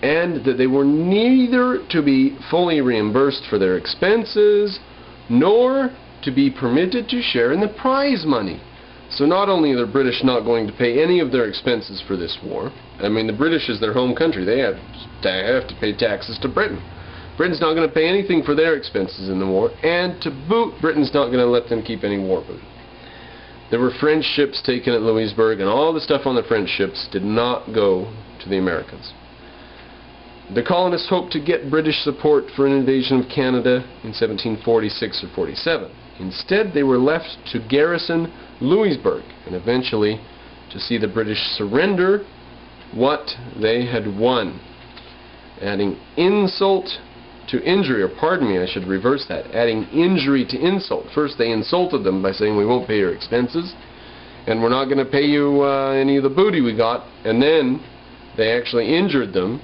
and that they were neither to be fully reimbursed for their expenses nor to be permitted to share in the prize money. So not only are the British not going to pay any of their expenses for this war, I mean, the British is their home country, they have to pay taxes to Britain. Britain's not going to pay anything for their expenses in the war, and to boot, Britain's not going to let them keep any war booty. There were French ships taken at Louisbourg, and all the stuff on the French ships did not go to the Americans. The colonists hoped to get British support for an invasion of Canada in 1746 or 47. Instead, they were left to garrison Louisbourg and eventually to see the British surrender what they had won. Adding insult to injury, or pardon me, I should reverse that, adding injury to insult. First they insulted them by saying we won't pay your expenses and we're not going to pay you any of the booty we got, and then they actually injured them,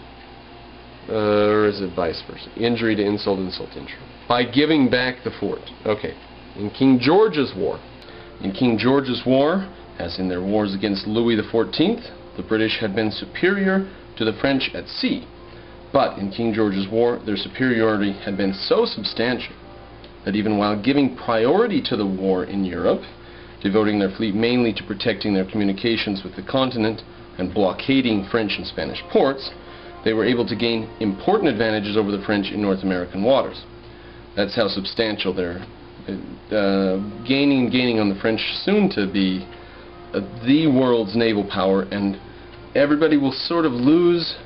or is it vice versa? Injury to insult, insult to injury, by giving back the fort. Okay. In King George's War. In King George's War, as in their wars against Louis XIV, the British had been superior to the French at sea. But in King George's War, their superiority had been so substantial that even while giving priority to the war in Europe, devoting their fleet mainly to protecting their communications with the continent and blockading French and Spanish ports, they were able to gain important advantages over the French in North American waters. That's how substantial their gaining on the French, soon to be the world's naval power, and everybody will sort of lose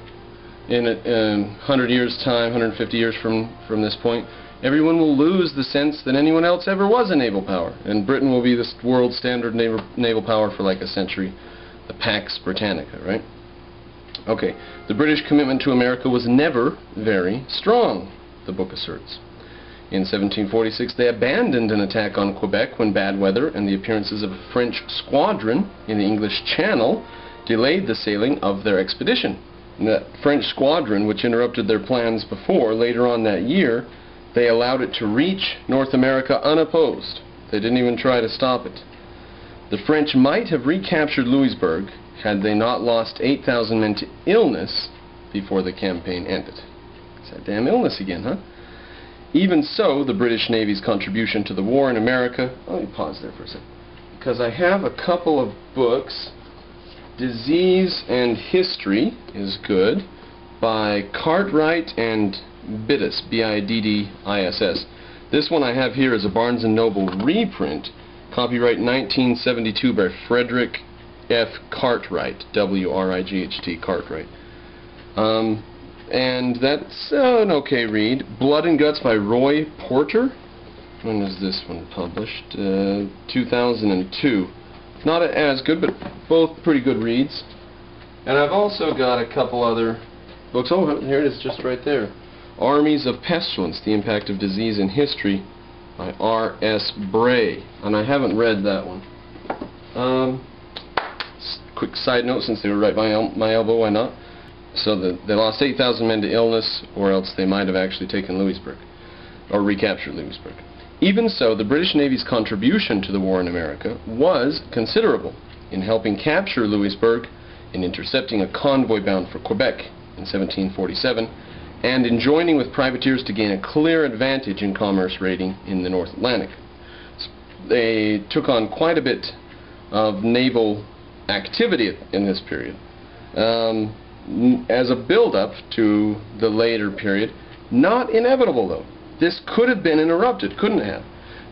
in 100 years time, 150 years from this point, everyone will lose the sense that anyone else ever was a naval power, and Britain will be the world standard naval power for like a century, the Pax Britannica, right? Okay, the British commitment to America was never very strong, the book asserts. In 1746, they abandoned an attack on Quebec when bad weather and the appearances of a French squadron in the English Channel delayed the sailing of their expedition. And that French squadron, which interrupted their plans before, later on that year, they allowed it to reach North America unopposed. They didn't even try to stop it. The French might have recaptured Louisbourg had they not lost 8,000 men to illness before the campaign ended. It's that damn illness again, huh? Even so, the British Navy's contribution to the war in America... Let me pause there for a second, because I have a couple of books. Disease and History is good, by Cartwright and Biddiss, B-I-D-D-I-S-S. This one I have here is a Barnes & Noble reprint, copyright 1972 by Frederick F. Cartwright, W-R-I-G-H-T, Cartwright. And that's an okay read. Blood and Guts by Roy Porter. When was this one published? 2002. Not as good, but both pretty good reads. And I've also got a couple other books. Oh, here it is, just right there. Armies of Pestilence, The Impact of Disease in History by R.S. Bray. And I haven't read that one. Quick side note, since they were right by my elbow, why not? So they lost 8,000 men to illness, or else they might have actually taken Louisbourg, or recaptured Louisbourg. Even so, the British Navy's contribution to the war in America was considerable in helping capture Louisbourg, in intercepting a convoy bound for Quebec in 1747, and in joining with privateers to gain a clear advantage in commerce raiding in the North Atlantic. They took on quite a bit of naval activity in this period. As a build-up to the later period, not inevitable though. This could have been interrupted, couldn't it have?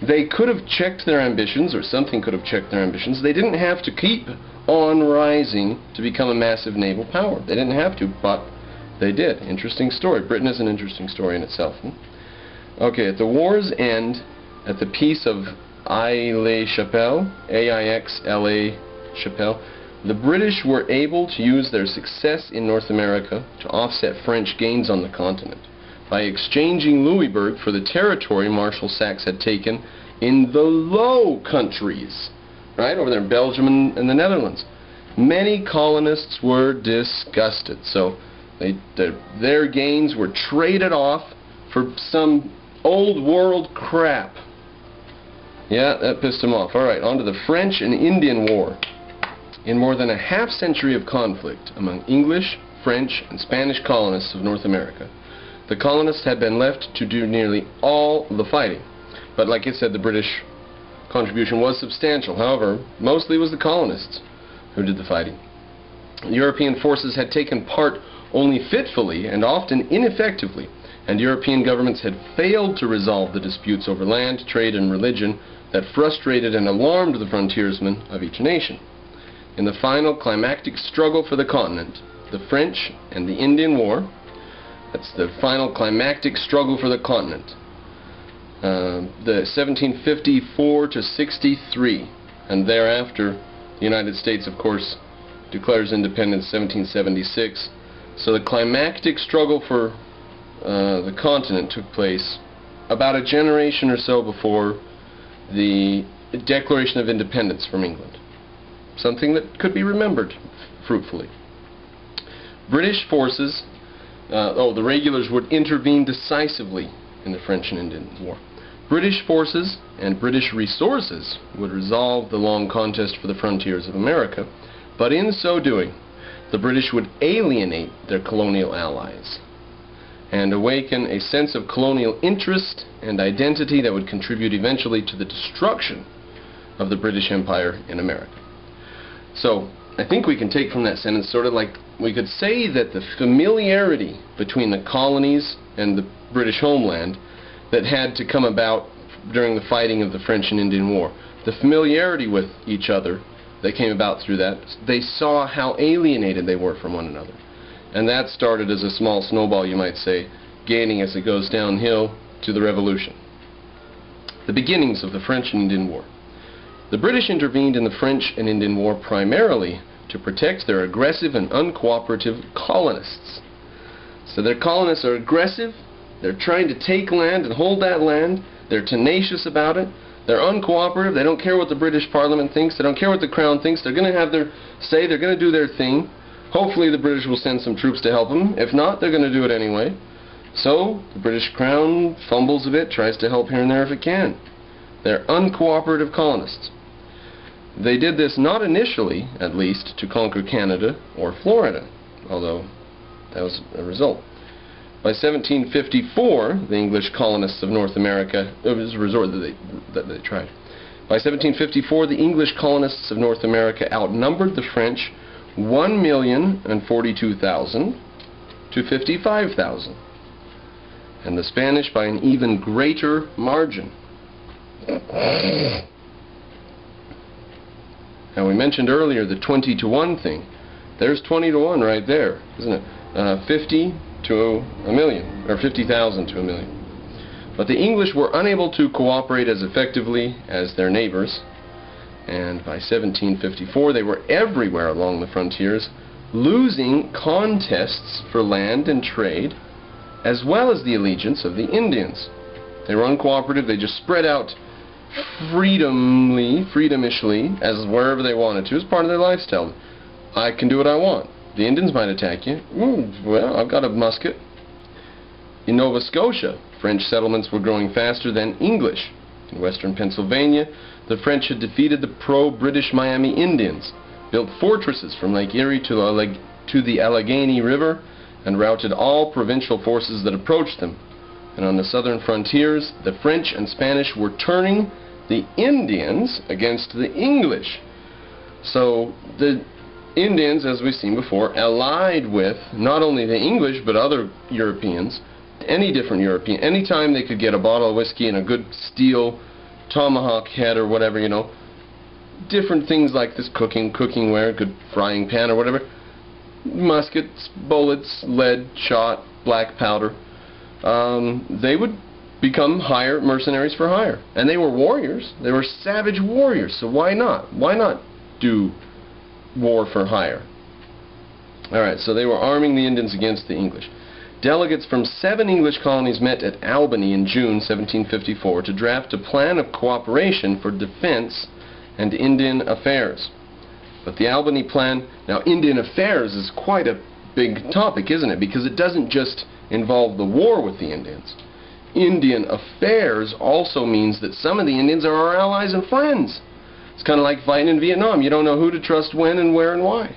They could have checked their ambitions, or something could have checked their ambitions. They didn't have to keep on rising to become a massive naval power. They didn't have to, but they did. Interesting story. Britain is an interesting story in itself. Okay, at the war's end, at the Peace of Aix-la-Chapelle, A-I-X-L-A Chapelle, the British were able to use their success in North America to offset French gains on the continent by exchanging Louisbourg for the territory Marshal Saxe had taken in the Low Countries, right, over there in Belgium and the Netherlands. Many colonists were disgusted, so their gains were traded off for some old world crap. Yeah, that pissed them off. Alright, on to the French and Indian War. In more than a half-century of conflict among English, French and Spanish colonists of North America. The colonists had been left to do nearly all the fighting. But like I said, the British contribution was substantial. However, mostly it was the colonists who did the fighting. European forces had taken part only fitfully and often ineffectively, and European governments had failed to resolve the disputes over land, trade, and religion that frustrated and alarmed the frontiersmen of each nation. In the final climactic struggle for the continent, the French and the Indian War, that's the final climactic struggle for the continent, the 1754 to 63, and thereafter the United States, of course, declares independence 1776. So the climactic struggle for the continent took place about a generation or so before the Declaration of Independence from England. Something that could be remembered fruitfully. British forces, the regulars would intervene decisively in the French and Indian War. British forces and British resources would resolve the long contest for the frontiers of America, but in so doing, the British would alienate their colonial allies and awaken a sense of colonial interest and identity that would contribute eventually to the destruction of the British Empire in America. So, I think we can take from that sentence sort of like we could say that the familiarity between the colonies and the British homeland that had to come about during the fighting of the French and Indian War, the familiarity with each other that came about through that, they saw how alienated they were from one another. And that started as a small snowball, you might say, gaining as it goes downhill to the Revolution. The beginnings of the French and Indian War. The British intervened in the French and Indian War primarily to protect their aggressive and uncooperative colonists. So their colonists are aggressive, they're trying to take land and hold that land, they're tenacious about it, they're uncooperative, they don't care what the British Parliament thinks, they don't care what the Crown thinks, they're going to have their say, they're going to do their thing. Hopefully the British will send some troops to help them. If not, they're going to do it anyway. So the British Crown fumbles a bit, tries to help here and there if it can. They're uncooperative colonists. They did this not initially, at least, to conquer Canada or Florida, although that was a result. By 1754, the English colonists of North America, it was a resort that they tried. By 1754, the English colonists of North America outnumbered the French 1,042,000 to 55,000, and the Spanish by an even greater margin. Now we mentioned earlier the 20 to 1 thing. There's 20 to 1 right there, isn't it? 50 to a million, or 50,000 to a million. But the English were unable to cooperate as effectively as their neighbors, and by 1754 they were everywhere along the frontiers, losing contests for land and trade, as well as the allegiance of the Indians. They were uncooperative, they just spread out freedomishly, as wherever they wanted to, as part of their lifestyle. I can do what I want. The Indians might attack you. Well, I've got a musket. In Nova Scotia, French settlements were growing faster than English. In western Pennsylvania, the French had defeated the pro-British Miami Indians, built fortresses from Lake Erie to the Allegheny River, and routed all provincial forces that approached them. And on the southern frontiers, the French and Spanish were turning the Indians against the English. So the Indians, as we've seen before, allied with not only the English but other Europeans, any different European. Anytime they could get a bottle of whiskey and a good steel tomahawk head or whatever, you know, different things like this, cookingware, good frying pan or whatever, muskets, bullets, lead, shot, black powder, they would become mercenaries for hire. And they were warriors. They were savage warriors. So why not? Why not do war for hire? Alright, so they were arming the Indians against the English. Delegates from 7 English colonies met at Albany in June 1754 to draft a plan of cooperation for defense and Indian affairs. But the Albany plan, now Indian affairs is quite a big topic, isn't it? Because it doesn't just involve the war with the Indians. Indian affairs also means that some of the Indians are our allies and friends. It's kind of like fighting in Vietnam. You don't know who to trust when and where and why.